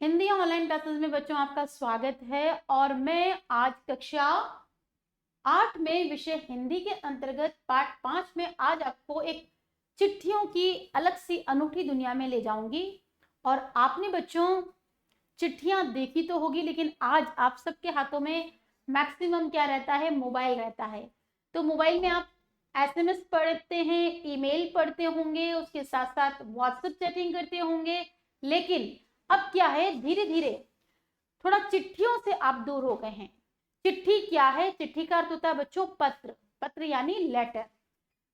Hindi online classes में बच्चों आपका स्वागत है। और मैं आज कक्षा 8 में विषय हिंदी के अंतर्गत पाठ 5 में आज आपको एक चिट्ठियों की अलग सी अनूठी दुनिया में ले जाऊंगी। और आपने बच्चों चिट्ठियां देखी तो होगी, लेकिन आज आप सबके हाथों में मैक्सिमम क्या रहता है, मोबाइल रहता है। तो मोबाइल में आप एसएमएस पढ़ते हैं, ईमेल पढ़ते होंगे, उसके साथ साथ व्हाट्सएप चैटिंग करते होंगे। लेकिन अब क्या है, धीरे धीरे थोड़ा चिट्ठियों से आप दूर हो गए हैं। चिट्ठी क्या है? चिट्ठी का अर्थ होता है बच्चों पत्र। पत्र यानी लेटर।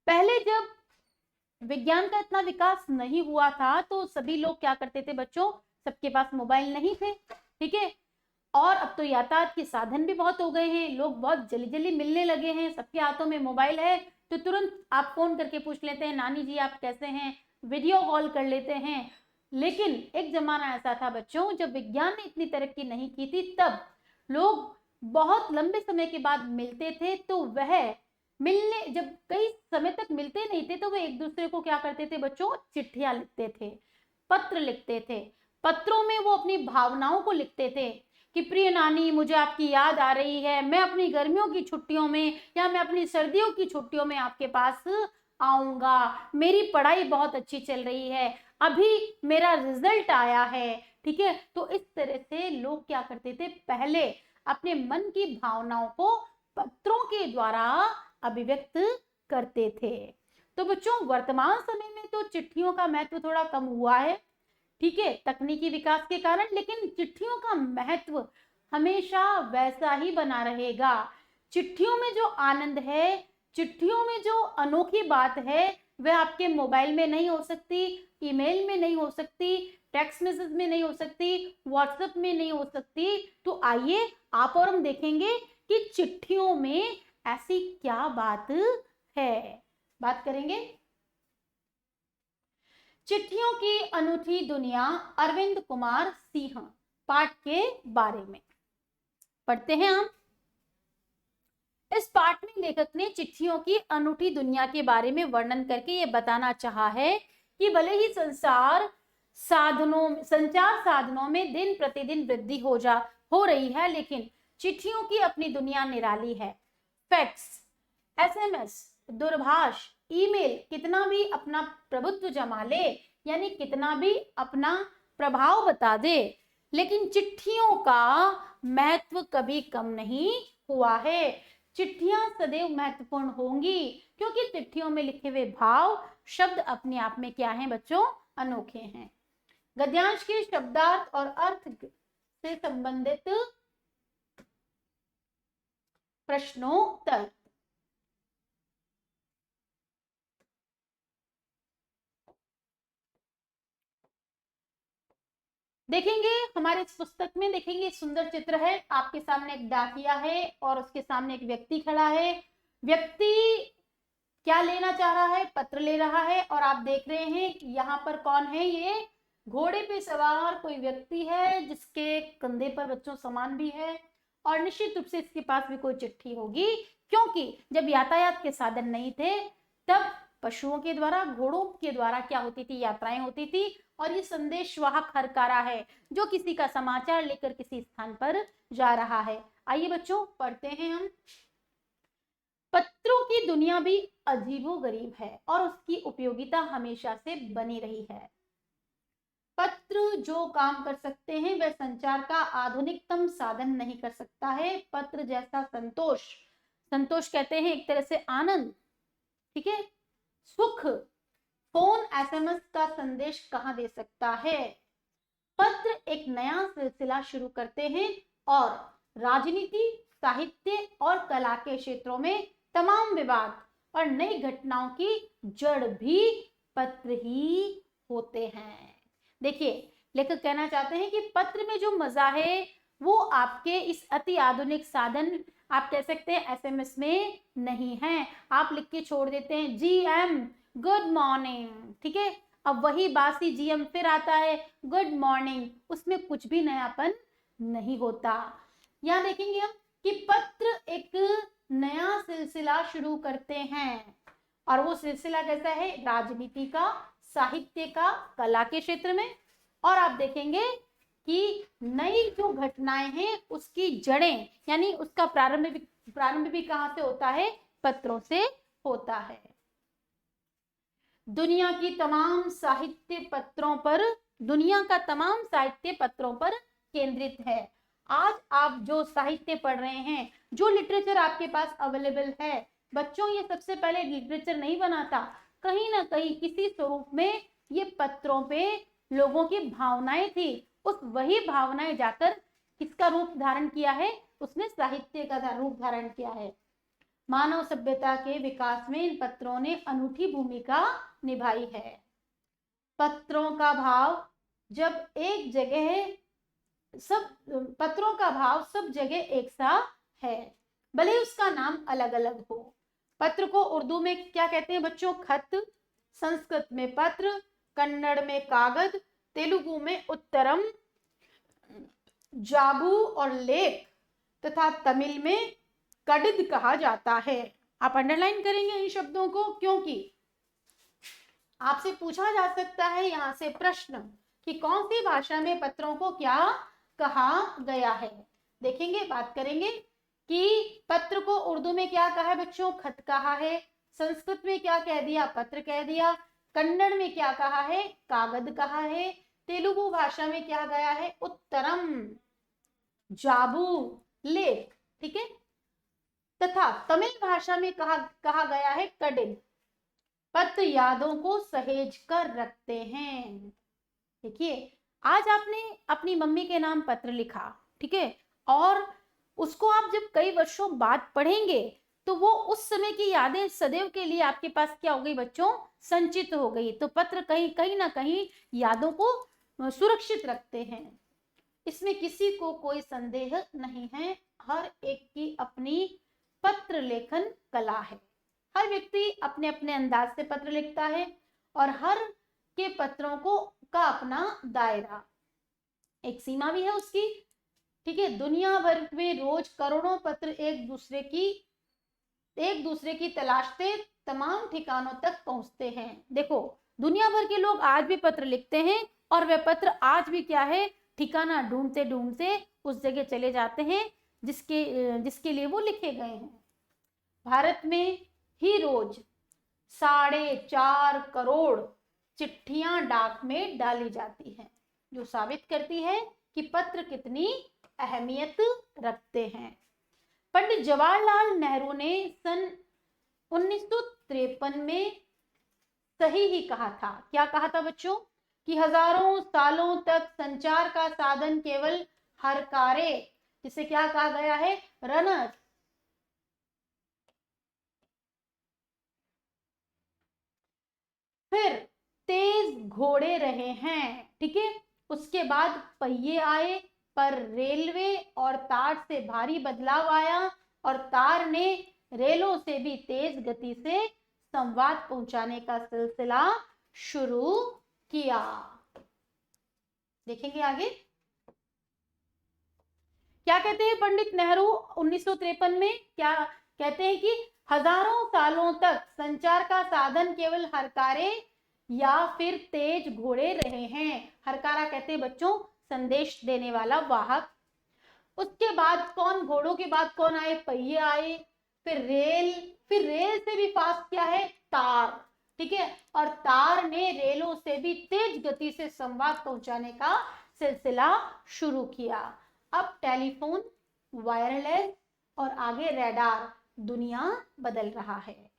पहले जब विज्ञान का इतना विकास नहीं हुआ था तो सभी लोग क्या करते थे बच्चों, सबके पास मोबाइल नहीं थे, ठीक है। और अब तो यातायात के साधन भी बहुत हो गए हैं, लोग बहुत जल्दी जल्दी मिलने लगे हैं, सबके हाथों में मोबाइल है तो तुरंत आप फोन करके पूछ लेते हैं, नानी जी आप कैसे हैं, वीडियो कॉल कर लेते हैं। लेकिन एक जमाना ऐसा था बच्चों, जब विज्ञान ने इतनी तरक्की नहीं की थी, तब लोग बहुत लंबे समय के बाद मिलते थे। तो वह मिलने जब कई समय तक मिलते नहीं थे तो वे एक दूसरे को क्या करते थे बच्चों, चिट्ठियां लिखते थे, पत्र लिखते थे। पत्रों में वो अपनी भावनाओं को लिखते थे कि प्रिय नानी, मुझे आपकी याद आ रही है, मैं अपनी गर्मियों की छुट्टियों में या मैं अपनी सर्दियों की छुट्टियों में आपके पास आऊंगा, मेरी पढ़ाई बहुत अच्छी चल रही है, अभी मेरा रिजल्ट आया है, ठीक है। तो इस तरह से लोग क्या करते थे, पहले अपने मन की भावनाओं को पत्रों के द्वारा अभिव्यक्त करते थे। तो बच्चों वर्तमान समय में तो चिट्ठियों का महत्व थोड़ा कम हुआ है, ठीक है, तकनीकी विकास के कारण, लेकिन चिट्ठियों का महत्व हमेशा वैसा ही बना रहेगा। चिट्ठियों में जो आनंद है, चिट्ठियों में जो अनोखी बात है, वह आपके मोबाइल में नहीं हो सकती, ईमेल में नहीं हो सकती, टेक्स्ट मैसेज में नहीं हो सकती, व्हाट्सएप में नहीं हो सकती। तो आइए आप और हम देखेंगे कि चिट्ठियों में ऐसी क्या बात है, बात करेंगे। चिट्ठियों की अनूठी दुनिया, अरविंद कुमार सिंह, पाठ के बारे में पढ़ते हैं हम। इस पाठ में लेखक ने चिट्ठियों की अनूठी दुनिया के बारे में वर्णन करके ये बताना चाहा है कि भले ही संचार साधनों में दिन प्रतिदिन वृद्धि हो रही है, लेकिन चिट्ठियों की अपनी दुनिया निराली है। फैक्स, एसएमएस, दूरभाष, ईमेल कितना भी अपना प्रभुत्व जमा ले, यानी कितना भी अपना प्रभाव बता दे, लेकिन चिट्ठियों का महत्व कभी कम नहीं हुआ है। चिट्ठियां सदैव महत्वपूर्ण होंगी, क्योंकि चिट्ठियों में लिखे हुए भाव, शब्द अपने आप में क्या हैं बच्चों, अनोखे हैं। गद्यांश के शब्दार्थ और अर्थ से संबंधित प्रश्नोत्तर। देखेंगे हमारे इस पुस्तक में, देखेंगे सुंदर चित्र है, आपके सामने एक डाकिया है और उसके सामने एक व्यक्ति खड़ा है। व्यक्ति क्या लेना चाह रहा है, पत्र ले रहा है। और आप देख रहे हैं कि यहाँ पर कौन है, ये घोड़े पे सवार कोई व्यक्ति है, जिसके कंधे पर बच्चों सामान भी है, और निश्चित रूप से इसके पास भी कोई चिट्ठी होगी, क्योंकि जब यातायात के साधन नहीं थे तब पशुओं के द्वारा, घोड़ों के द्वारा क्या होती थी, यात्राएं होती थी। और ये संदेशवाहक हरकारा है जो किसी का समाचार लेकर किसी स्थान पर जा रहा है। आइए बच्चों पढ़ते हैं हम। पत्रों की दुनिया भी अजीबोगरीब है और उसकी उपयोगिता हमेशा से बनी रही है। पत्र जो काम कर सकते हैं वह संचार का आधुनिकतम साधन नहीं कर सकता है। पत्र जैसा संतोष, संतोष कहते हैं एक तरह से आनंद, ठीक है, सुख, फोन एसएमएस का संदेश कहां दे सकता है। पत्र एक नया सिलसिला शुरू करते हैं और राजनीति, साहित्य और कला के क्षेत्रों में तमाम विवाद और नई घटनाओं की जड़ भी पत्र ही होते हैं। देखिए लेखक कहना चाहते हैं कि पत्र में जो मजा है वो आपके इस अति आधुनिक साधन, आप कह सकते हैं एसएमएस में नहीं है। आप लिख के छोड़ देते हैं जीएम गुड मॉर्निंग, ठीक है, अब वही बासी जीएम फिर आता है गुड मॉर्निंग, उसमें कुछ भी नयापन नहीं होता। यहां देखेंगे हम कि पत्र एक नया सिलसिला शुरू करते हैं, और वो सिलसिला कैसा है, राजनीति का, साहित्य का, कला के क्षेत्र में। और आप देखेंगे कि नई जो घटनाएं हैं उसकी जड़ें यानी उसका प्रारंभ भी कहां से होता है, पत्रों से होता है। दुनिया का तमाम साहित्य पत्रों पर केंद्रित है। आज आप जो साहित्य पढ़ रहे हैं, जो लिटरेचर आपके पास अवेलेबल है, बच्चों ये सबसे पहले लिटरेचर नहीं बना था, कहीं ना कहीं किसी स्वरूप में ये पत्रों पे लोगों की भावनाएं थी, उस वही भावनाएं जाकर किसका रूप धारण किया है, उसने साहित्य का रूप धारण किया है। मानव सभ्यता के विकास में इन पत्रों ने अनूठी भूमिका निभाई है। पत्रों का भाव जब एक जगह पत्रों का भाव सब जगह एक सा है, भले उसका नाम अलग अलग हो। पत्र को उर्दू में क्या कहते हैं बच्चों, खत, संस्कृत में पत्र, कन्नड़ में कागज, तेलुगु में उत्तरम, जाबू और लेख तथा तमिल में कडिद कहा जाता है। आप अंडरलाइन करेंगे इन शब्दों को, क्योंकि आपसे पूछा जा सकता है यहां से प्रश्न कि कौन सी भाषा में पत्रों को क्या कहा गया है। देखेंगे, बात करेंगे कि पत्र को उर्दू में क्या कहा है बच्चों, खत कहा है, संस्कृत में क्या कह दिया, पत्र कह दिया, कन्नड़ में क्या कहा है, कागज कहा है, तेलुगु भाषा में क्या गया है, उत्तरम, जाबू, लेख, ठीक है, तथा तमिल भाषा में कहा गया है कडिल। पत्र यादों को सहेज कर रखते हैं। देखिए, आज आपने अपनी मम्मी के नाम पत्र लिखा, ठीक है, और उसको आप जब कई वर्षों बाद पढ़ेंगे तो वो उस समय की यादें सदैव के लिए आपके पास क्या हो गई बच्चों, संचित हो गई। तो पत्र कहीं ना कहीं यादों को सुरक्षित रखते हैं, इसमें किसी को कोई संदेह नहीं है। हर एक की अपनी पत्र लेखन कला है, हर व्यक्ति अपने अपने अंदाज से पत्र लिखता है और हर के पत्रों का अपना दायरा, एक सीमा भी है उसकी, ठीक है। दुनिया भर में रोज करोड़ों पत्र एक दूसरे की तलाश से तमाम ठिकानों तक पहुंचते हैं। देखो, दुनिया भर के लोग आज भी पत्र लिखते हैं और वे पत्र आज भी क्या है, ठिकाना ढूंढते ढूंढते उस जगह चले जाते हैं जिसके लिए वो लिखे गए हैं। भारत में ही रोज 4.5 करोड़ चिट्ठियां डाक में डाली जाती हैं, जो साबित करती है कि पत्र कितनी अहमियत रखते हैं। पंडित जवाहरलाल नेहरू ने सन 1953 में सही ही कहा था। क्या कहा था बच्चों, कि हजारों सालों तक संचार का साधन केवल हरकारे, जिसे क्या कहा गया है, रनर, फिर तेज घोड़े रहे हैं, ठीक है, उसके बाद पहिए आए, पर रेलवे और तार से भारी बदलाव आया और तार ने रेलों से भी तेज गति से संवाद पहुंचाने का सिलसिला शुरू किया। देखेंगे आगे क्या कहते हैं पंडित नेहरू 1953 में, क्या कहते हैं कि हजारों सालों तक संचार का साधन केवल हरकारे या फिर तेज घोड़े रहे हैं। हरकारा कहते हैं बच्चों संदेश देने वाला वाहक। उसके बाद कौन, घोड़ों के बाद कौन आए, पहिए आए, फिर रेल से भी फास्ट क्या है, तार, ठीक है, और तार ने रेलों से भी तेज गति से संवाद पहुंचाने का सिलसिला शुरू किया। अब टेलीफोन, वायरलेस और आगे रडार, दुनिया बदल रहा है।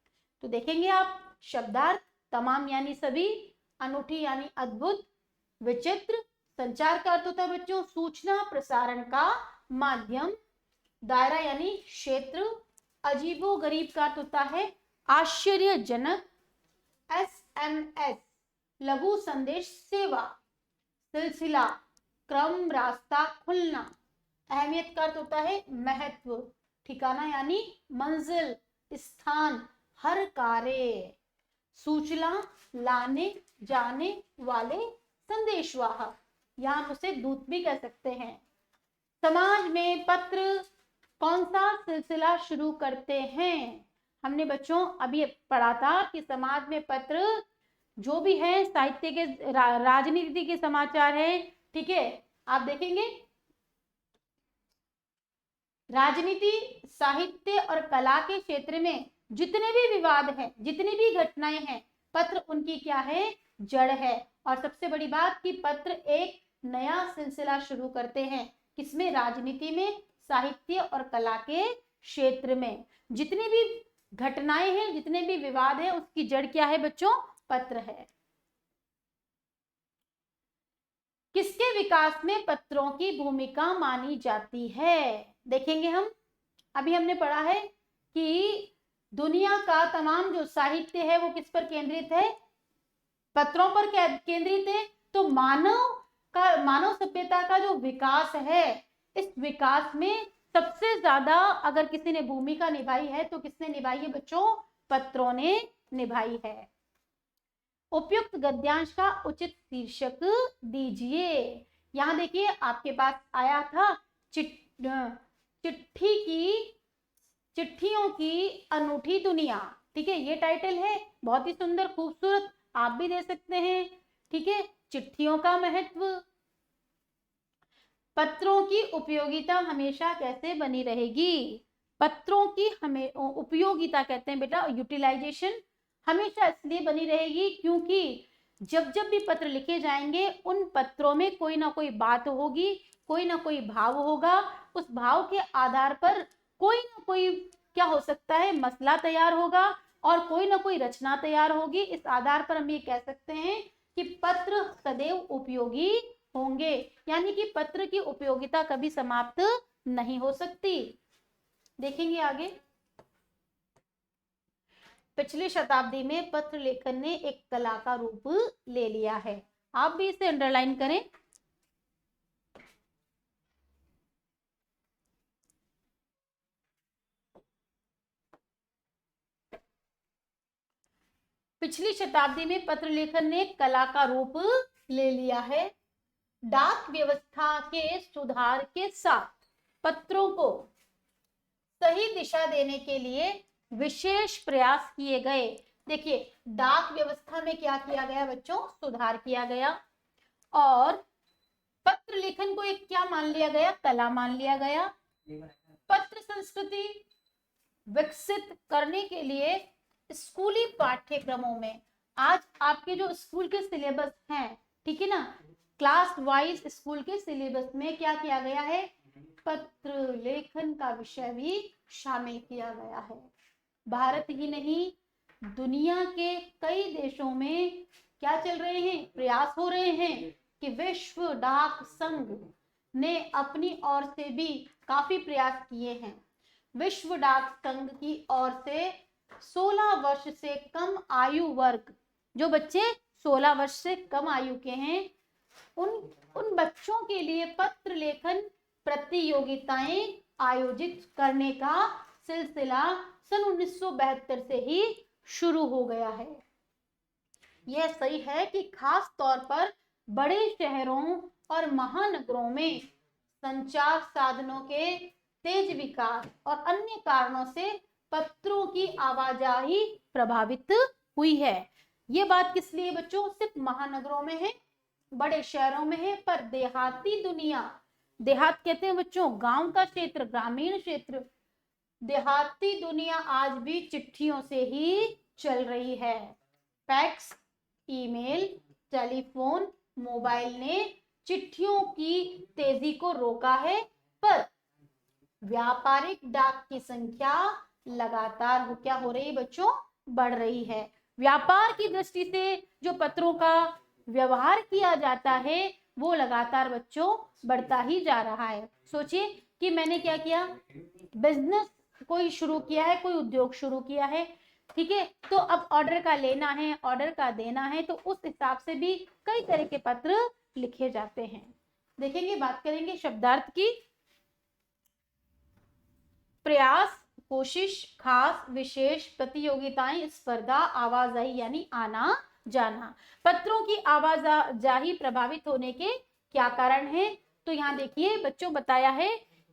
तो देखेंगे आप शब्दार्थ, तमाम यानी सभी, अनूठी यानी अद्भुत, विचित्र, संचार का अर्थ होता है बच्चों सूचना प्रसारण का माध्यम, दायरा यानी क्षेत्र, अजीबो गरीब का अर्थ होता है आश्चर्यजनक, SMS लघु संदेश सेवा, सिलसिला, क्रम, रास्ता, खुलना, अहमियत का अर्थ होता है महत्व, ठिकाना यानी मंजिल, स्थान, हर कार्य, सूचना, लाने जाने वाले संदेशवाहक, या हम उसे दूत भी कह सकते हैं। समाज में पत्र कौन सा सिलसिला शुरू करते हैं, हमने बच्चों अभी पढ़ा था कि समाज में पत्र जो भी है साहित्य के, राजनीति के समाचार है, ठीक है, आप देखेंगे राजनीति, साहित्य और कला के क्षेत्र में जितने भी विवाद हैं, जितनी भी घटनाएं हैं, पत्र उनकी क्या है, जड़ है। और सबसे बड़ी बात कि पत्र एक नया सिलसिला शुरू करते हैं, किसमें, राजनीति में, साहित्य और कला के क्षेत्र में। जितनी भी घटनाएं हैं, जितने भी विवाद हैं, उसकी जड़ क्या है बच्चों, पत्र है। किसके विकास में पत्रों की भूमिका मानी जाती है, देखेंगे हम। अभी हमने पढ़ा है कि दुनिया का तमाम जो साहित्य है वो किस पर केंद्रित है, पत्रों पर केंद्रित है। तो मानव सभ्यता का जो विकास है, इस विकास में सबसे ज्यादा अगर किसी ने भूमिका निभाई है तो किसने निभाई है बच्चों, पत्रों ने निभाई है। उपयुक्त गद्यांश का उचित शीर्षक दीजिए। यहां देखिए आपके पास आया था चिट्ठियों की अनूठी दुनिया, ठीक है, ये टाइटल है, बहुत ही सुंदर खूबसूरत, आप भी दे सकते हैं, ठीक है। चिट्ठियों का महत्व, पत्रों की उपयोगिता हमेशा कैसे बनी रहेगी, पत्रों की हमें उपयोगिता कहते हैं बेटा, यूटिलाइजेशन, हमेशा इसलिए बनी रहेगी क्योंकि जब जब भी पत्र लिखे जाएंगे उन पत्रों में कोई ना कोई बात होगी, कोई ना कोई भाव होगा, उस भाव के आधार पर कोई ना कोई क्या हो सकता है, मसला तैयार होगा और कोई ना कोई रचना तैयार होगी। इस आधार पर हम ये कह सकते हैं कि पत्र सदैव उपयोगी होंगे, यानी कि पत्र की उपयोगिता कभी समाप्त नहीं हो सकती। देखेंगे आगे, पिछली शताब्दी में पत्र लेखन ने एक कला का रूप ले लिया है, आप भी इसे अंडरलाइन करें। पिछली शताब्दी में पत्र लेखन ने कला का रूप ले लिया है। डाक व्यवस्था के सुधार के साथ पत्रों को सही दिशा देने के लिए विशेष प्रयास किए गए। देखिए डाक व्यवस्था में क्या किया गया बच्चों, सुधार किया गया और पत्र लेखन को एक क्या मान लिया गया, कला मान लिया गया। पत्र संस्कृति विकसित करने के लिए स्कूली पाठ्यक्रमों में, आज आपके जो स्कूल के सिलेबस हैं, ठीक है ना, क्लास वाइज स्कूल के सिलेबस में क्या किया गया है, पत्र लेखन का विषय भी शामिल किया गया है। भारत ही नहीं, दुनिया के कई देशों में क्या चल रहे हैं, प्रयास हो रहे हैं कि विश्व डाक संघ ने अपनी ओर से भी काफी प्रयास किए हैं। विश्व डाक संघ की ओर से 16 वर्ष से कम आयु वर्ग, जो बच्चे 16 वर्ष से कम आयु के हैं, उन बच्चों के लिए पत्र लेखन प्रतियोगिताएं आयोजित करने का सिलसिला सन 1972 से ही शुरू हो गया है। यह सही है कि खास तौर पर बड़े शहरों और महानगरों में संचार साधनों के तेज विकास और अन्य कारणों से पत्रों की आवाजाही प्रभावित हुई है। ये बात किस लिए बच्चों, सिर्फ महानगरों में है, बड़े शहरों में है, पर देहाती दुनिया, देहात कहते हैं बच्चों गांव का क्षेत्र, ग्रामीण क्षेत्र, देहाती दुनिया आज भी चिट्ठियों से ही चल रही है। फैक्स, ईमेल, टेलीफोन, मोबाइल ने चिट्ठियों की तेजी को रोका है, पर व्यापारिक डाक की संख्या लगातार क्या हो रही है बच्चों, बढ़ रही है। व्यापार की दृष्टि से जो पत्रों का व्यवहार किया जाता है वो लगातार बच्चों बढ़ता ही जा रहा है। सोचिए कि मैंने क्या किया, बिजनेस कोई शुरू किया है, कोई उद्योग शुरू किया है, ठीक है, तो अब ऑर्डर का लेना है, ऑर्डर का देना है, तो उस हिसाब से भी कई तरह के पत्र लिखे जाते हैं। देखेंगे, बात करेंगे शब्दार्थ की। प्रयास, कोशिश, खास, विशेष, प्रतियोगिताएं, स्पर्धा, आवाजाही यानी आना जाना। पत्रों की आवाजाही प्रभावित होने के क्या कारण हैं, तो यहाँ देखिए बच्चों बताया है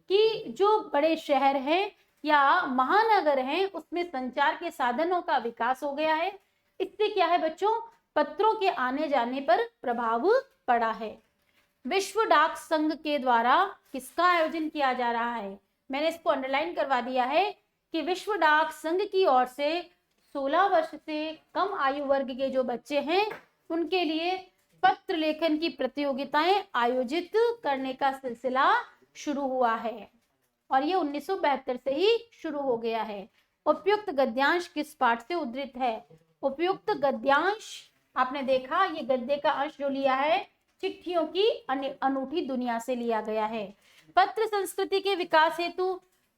कि जो बड़े शहर हैं या महानगर हैं उसमें संचार के साधनों का विकास हो गया है। इससे क्या है बच्चों, पत्रों के आने जाने पर प्रभाव पड़ा है। विश्व डाक संघ के द्वारा किसका आयोजन किया जा रहा है? मैंने इसको अंडरलाइन करवा दिया है कि विश्व डाक संघ की ओर से 16 वर्ष से कम आयु वर्ग के जो बच्चे हैं उनके लिए पत्र लेखन की प्रतियोगिताएं आयोजित करने का सिलसिला शुरू हुआ है और ये 1972 से ही शुरू हो गया है। उपयुक्त गद्यांश किस पाठ से उद्धृत है? उपयुक्त गद्यांश आपने देखा, ये गद्य का अंश जो लिया है चिट्ठियों की अनूठी दुनिया से लिया गया है। पत्र संस्कृति के विकास हेतु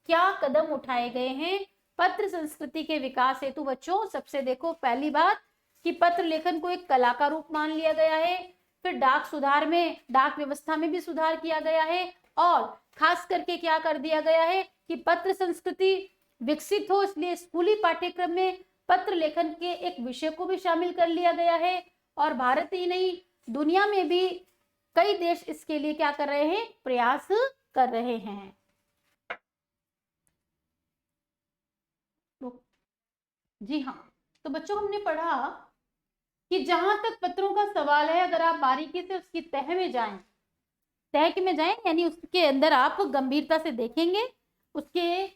क्या कदम उठाए गए हैं? पत्र संस्कृति के विकास हेतु बच्चों सबसे देखो पहली बात कि पत्र लेखन को एक कला का रूप मान लिया गया है। फिर डाक व्यवस्था में भी सुधार किया गया है और खास करके क्या कर दिया गया है कि पत्र संस्कृति विकसित हो, इसलिए स्कूली पाठ्यक्रम में पत्र लेखन के एक विषय को भी शामिल कर लिया गया है। और भारत ही नहीं, दुनिया में भी कई देश इसके लिए क्या कर रहे हैं? प्रयास कर रहे हैं। जी हाँ, तो बच्चों हमने पढ़ा कि जहां तक पत्रों का सवाल है, अगर आप बारीकी से उसकी तह में जाएं, यानी उसके अंदर आप गंभीरता से देखेंगे, उसके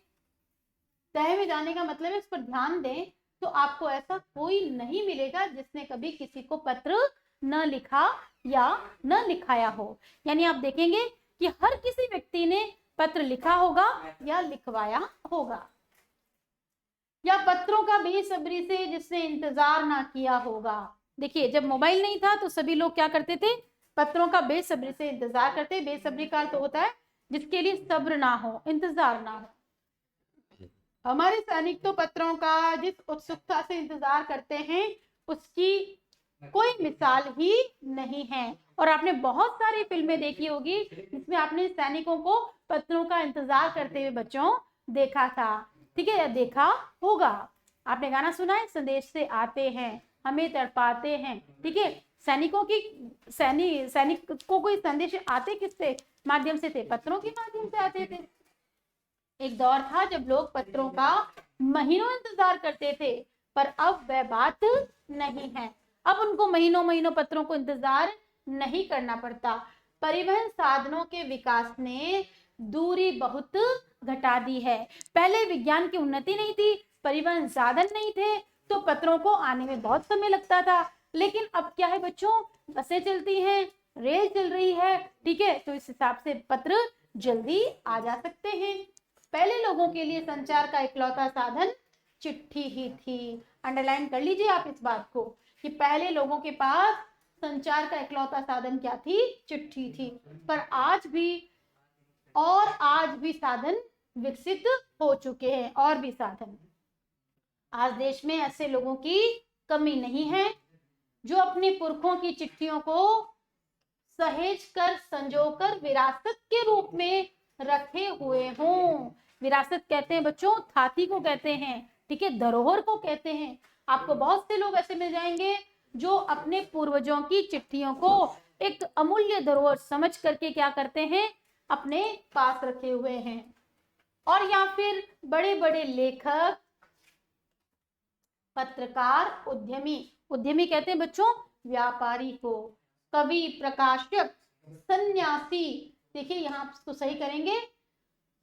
तह में जाने का मतलब है उस पर ध्यान दें, तो आपको ऐसा कोई नहीं मिलेगा जिसने कभी किसी को पत्र न लिखा या न लिखाया हो। यानी आप देखेंगे कि हर किसी व्यक्ति ने पत्र लिखा होगा या लिखवाया होगा, या पत्रों का बेसब्री से जिसने इंतजार ना किया होगा। देखिए, जब मोबाइल नहीं था तो सभी लोग क्या करते थे? पत्रों का बेसब्री से इंतजार करते। बेसब्री का तो होता है जिसके लिए सब्र ना हो, इंतजार ना हो। हमारे सैनिक तो पत्रों का जिस उत्सुकता से इंतजार करते हैं उसकी कोई मिसाल ही नहीं है। और आपने बहुत सारी फिल्में देखी होगी जिसमें आपने सैनिकों को पत्रों का इंतजार करते हुए बच्चों देखा था, ठीक है, या देखा होगा। आपने गाना सुना है, संदेश से आते हैं हमें तड़पाते हैं, ठीक है। सैनिक को कोई संदेश आते किससे माध्यम से थे? पत्रों के माध्यम से आते थे। एक दौर था जब लोग पत्रों का महीनों इंतजार करते थे, पर अब वह बात नहीं है। अब उनको महीनों महीनों पत्रों को इंतजार नहीं करना पड़ता। परिवहन साधनों के विकास ने दूरी बहुत घटा दी है। पहले विज्ञान की उन्नति नहीं थी, परिवहन साधन नहीं थे, तो पत्रों को आने में बहुत समय लगता था। लेकिन अब क्या है बच्चों? बसें चलती हैं, रेल चल रही है, ठीक है, तो इस हिसाब से पत्र जल्दी आ जा सकते हैं। पहले लोगों के लिए संचार का इकलौता साधन चिट्ठी ही थी। अंडरलाइन कर लीजिए आप इस बात को कि पहले लोगों के पास संचार का इकलौता साधन क्या थी? चिट्ठी थी। पर आज भी साधन विकसित हो चुके हैं, और भी साधन। आज देश में ऐसे लोगों की कमी नहीं है जो अपने पुरखों की चिट्ठियों को सहेज कर संजोकर विरासत के रूप में रखे हुए हों। विरासत कहते हैं बच्चों, थाती को कहते हैं, ठीक है, धरोहर को कहते हैं। आपको बहुत से लोग ऐसे मिल जाएंगे जो अपने पूर्वजों की चिट्ठियों को एक अमूल्य धरोहर समझ करके क्या करते हैं? अपने पास रखे हुए हैं। और या फिर बड़े बड़े लेखक, पत्रकार, उद्यमी कहते हैं बच्चों व्यापारी को, कवि, प्रकाशक, सन्यासी, देखिए यहाँ इसको सही करेंगे,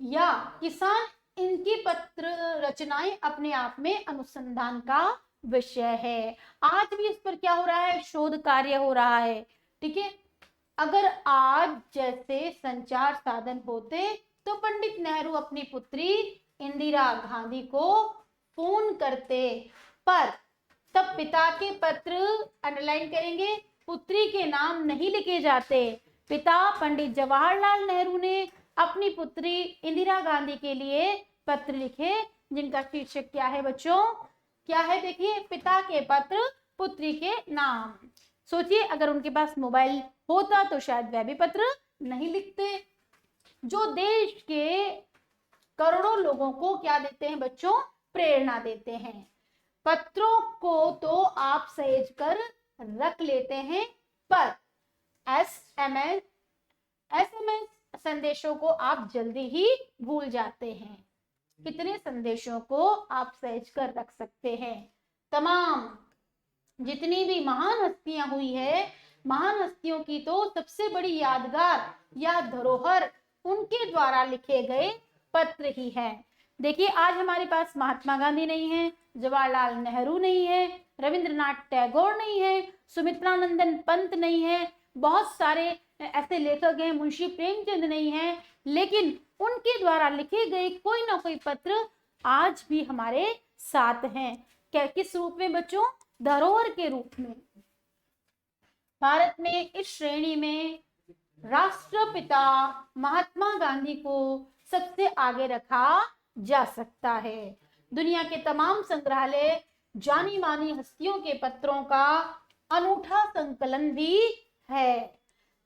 या किसान, इनकी पत्र रचनाएं अपने आप में अनुसंधान का विषय है। आज भी इस पर क्या हो रहा है? शोध कार्य हो रहा है, ठीक है। अगर आज जैसे संचार साधन होते तो पंडित नेहरू अपनी पुत्री इंदिरा गांधी को फोन करते, पर तब पिता के पत्र, अंडरलाइन करेंगे, पुत्री के नाम नहीं लिखे जाते। पिता पंडित जवाहरलाल नेहरू ने अपनी पुत्री इंदिरा गांधी के लिए पत्र लिखे जिनका शीर्षक क्या है बच्चों? क्या है? देखिए, पिता के पत्र, पुत्री के नाम। सोचिए अगर उनके पास मोबाइल होता तो शायद वह भी पत्र नहीं लिखते। जो देश के करोड़ों लोगों को क्या देते हैं बच्चों? प्रेरणा देते हैं। पत्रों को तो आप सहेज कर रख लेते हैं, पर एसएमएस संदेशों को आप जल्दी ही भूल जाते हैं। कितने संदेशों को आप सहेज कर रख सकते हैं? तमाम जितनी भी महान हस्तियां हुई है महान हस्तियों की तो सबसे बड़ी यादगार या धरोहर उनके द्वारा लिखे गए पत्र ही है। देखिए, आज हमारे पास महात्मा गांधी नहीं है, जवाहरलाल नेहरू नहीं है, रविंद्रनाथ टैगोर नहीं है, सुमित्रानंदन पंत नहीं है, बहुत सारे ऐसे लेखक हैं, मुंशी प्रेमचंद नहीं है, लेकिन उनके द्वारा लिखे गए कोई ना कोई पत्र आज भी हमारे साथ हैं। क्या, किस रूप में बच्चों? धरोहर के रूप में। भारत में इस श्रेणी में राष्ट्रपिता महात्मा गांधी को सबसे आगे रखा जा सकता है। दुनिया के तमाम संग्रहालय जानी मानी हस्तियों के पत्रों का अनूठा संकलन भी है।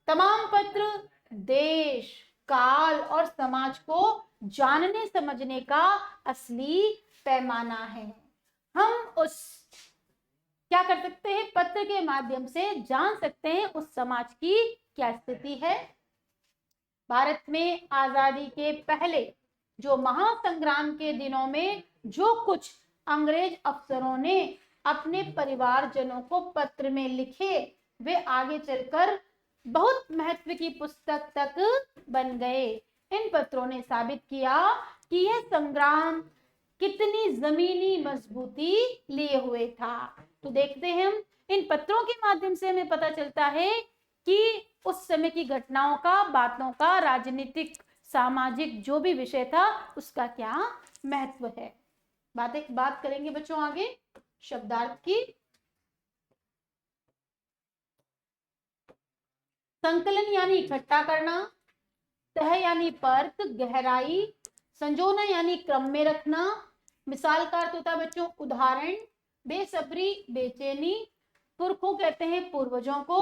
तमाम पत्र देश, काल और समाज को जानने समझने का असली पैमाना है। हम उस क्या कर सकते हैं? पत्र के माध्यम से जान सकते हैं उस समाज की क्या स्थिति है। भारत में आजादी के पहले जो महासंग्राम के दिनों में जो कुछ अंग्रेज अफसरों ने अपने परिवारजनों को पत्र में लिखे, वे आगे चलकर बहुत महत्व की पुस्तक तक बन गए। इन पत्रों ने साबित किया कि यह संग्राम कितनी जमीनी मजबूती लिए हुए था। तो देखते हैं हम इन पत्रों के माध्यम से हमें पता चलता है कि उस समय की घटनाओं का, बातों का, राजनीतिक, सामाजिक जो भी विषय था उसका क्या महत्व है। बात करेंगे बच्चों आगे शब्दार्थ की। संकलन यानी इकट्ठा करना, तह यानी परत, गहराई, संजोना यानी क्रम में रखना, मिसाल का अर्थ होता है बच्चों उदाहरण, बेसब्री, बेचैनी, पुरखों कहते हैं पूर्वजों को,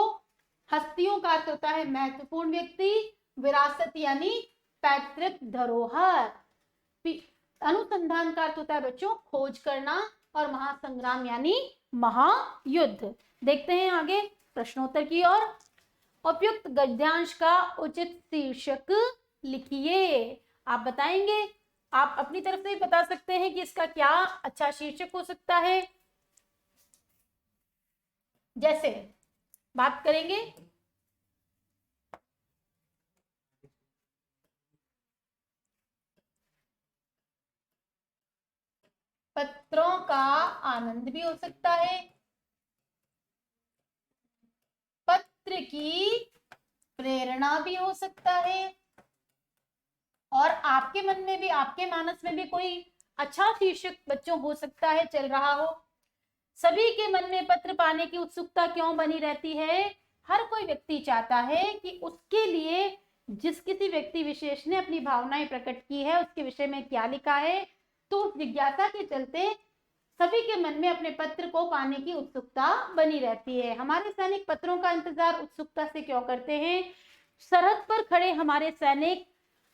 हस्तियों का अर्थ होता है महत्वपूर्ण व्यक्ति, विरासत यानी पैतृक धरोहर, अनुसंधान का अर्थ होता है बच्चों खोज करना, और महासंग्राम यानी महायुद्ध। देखते हैं आगे प्रश्नोत्तर की ओर। उपयुक्त गद्यांश का उचित शीर्षक लिखिए। आप बताएंगे, आप अपनी तरफ से बता सकते हैं कि इसका क्या अच्छा शीर्षक हो सकता है। जैसे बात करेंगे पत्रों का आनंद भी हो सकता है, पत्र की प्रेरणा भी हो सकता है, और आपके मन में भी, आपके मानस में भी कोई अच्छा शीर्षक बच्चों हो सकता है चल रहा हो। सभी के मन में पत्र पाने की उत्सुकता क्यों बनी रहती है? हर कोई व्यक्ति चाहता है कि उसके लिए जिस किसी व्यक्ति विशेष ने अपनी भावनाएं प्रकट की है उसके विषय में क्या लिखा है, तो उस जिज्ञासा के चलते सभी के मन में अपने पत्र को पाने की उत्सुकता बनी रहती है। हमारे सैनिक पत्रों का इंतजार उत्सुकता से क्यों करते हैं? सरहद पर खड़े हमारे सैनिक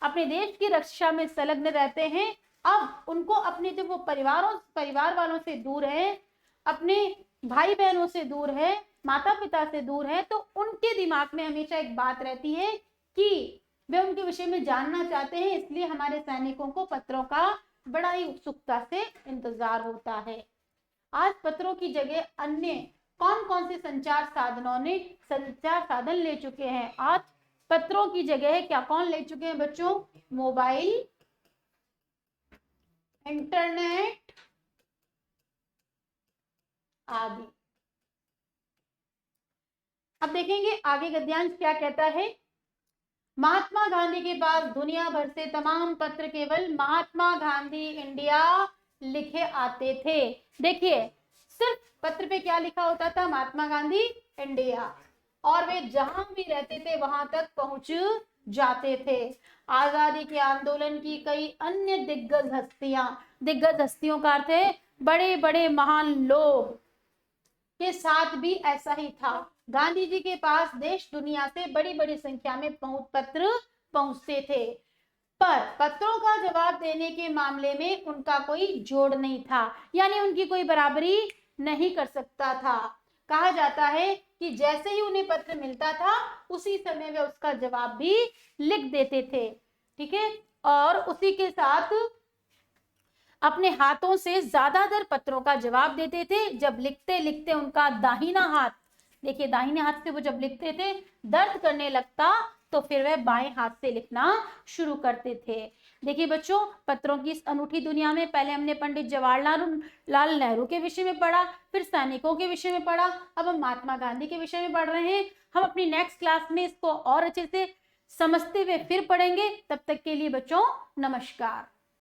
अपने देश की रक्षा में संलग्न रहते हैं। अब उनको अपने, जब वो परिवार वालों से दूर है, अपने भाई बहनों से दूर है, माता पिता से दूर है, तो उनके दिमाग में हमेशा एक बात रहती है कि वे उनके विषय में जानना चाहते हैं। इसलिए हमारे सैनिकों को पत्रों का बड़ा ही उत्सुकता से इंतजार होता है। आज पत्रों की जगह अन्य कौन कौन से संचार साधन ले चुके हैं? आज पत्रों की जगह क्या कौन ले चुके हैं बच्चों? मोबाइल, इंटरनेट आदि। अब देखेंगे आगे गद्यांश क्या कहता है। महात्मा गांधी के पास दुनिया भर से तमाम पत्र केवल महात्मा गांधी इंडिया लिखे आते थे। देखिए, सिर्फ पत्र पे क्या लिखा होता था? महात्मा गांधी इंडिया, और वे जहां भी रहते थे वहां तक पहुंच जाते थे। आजादी के आंदोलन की कई अन्य दिग्गज हस्तियों का अर्थ है बड़े बड़े महान लोग के साथ भी ऐसा ही था। गांधी जी के पास देश दुनिया से बड़ी बड़ी संख्या में पत्र पहुंचते थे, पर पत्रों का जवाब देने के मामले में उनका कोई जोड़ नहीं था, यानी उनकी कोई बराबरी नहीं कर सकता था। कहा जाता है कि जैसे ही उन्हें पत्र मिलता था उसी समय वे उसका जवाब भी लिख देते थे, ठीक है, और उसी के साथ अपने हाथों से ज्यादातर पत्रों का जवाब देते थे। जब लिखते लिखते उनका दाहिना हाथ देखिए दाहिने हाथ से वो जब लिखते थे दर्द करने लगता तो फिर वह बाएं हाथ से लिखना शुरू करते थे। देखिए बच्चों, पत्रों की इस अनूठी दुनिया में पहले हमने पंडित जवाहरलाल नेहरू के विषय में पढ़ा, फिर सैनिकों के विषय में पढ़ा, अब हम महात्मा गांधी के विषय में पढ़ रहे हैं। हम अपनी नेक्स्ट क्लास में इसको और अच्छे से समझते हुए फिर पढ़ेंगे। तब तक के लिए बच्चों नमस्कार।